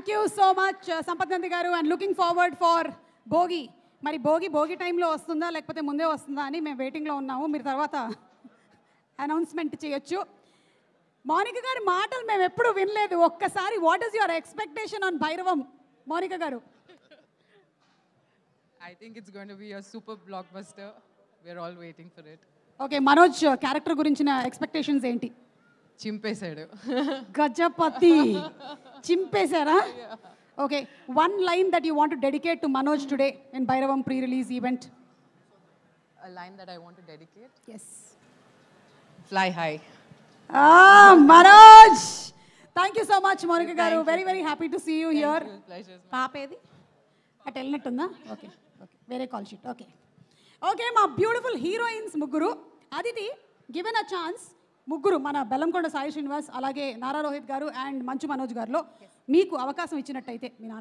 Thank you so much Sampath Nandi గారు. And looking forward for Bhogi. మరి భోగి టైంలో వస్తుందా లేకపోతే ముందే వస్తుందా అని మేము వెయిటింగ్లో ఉన్నాము. మీరు తర్వాత అనౌన్స్మెంట్ చేయొచ్చు. మౌనిక గారి మాటలు మేము ఎప్పుడు వినలేదు. ఒక్కసారి what is your expectation on Bhairavam Mounika గారు? I think it's going to be a super blockbuster. We're all waiting for it. Okay, Manoj character గురించిన ఎక్స్పెక్టేషన్స్ ఏంటి? చింపేశాడు. గజపతి చింపేశారా? Okay, one line that you want to dedicate to Manoj today in Bhairavam pre release event. A line that I want to dedicate? Yes. Fly high. Manoj, thank you so much Mounika గారు. Very happy to see you here. పాపేది అటు వెళ్ళినట్టుందా? Okay, వేరే call sheet. Okay, మా beautiful heroines ముగ్గురు. Aditi, given a chance, ముగ్గురు మన బెల్లంకొండ సాయి శ్రీనివాస్, అలాగే నారా రోహిత్ గారు అండ్ మంచు మనోజ్ గారిలో మీకు అవకాశం ఇచ్చినట్టయితే మీ నాన్న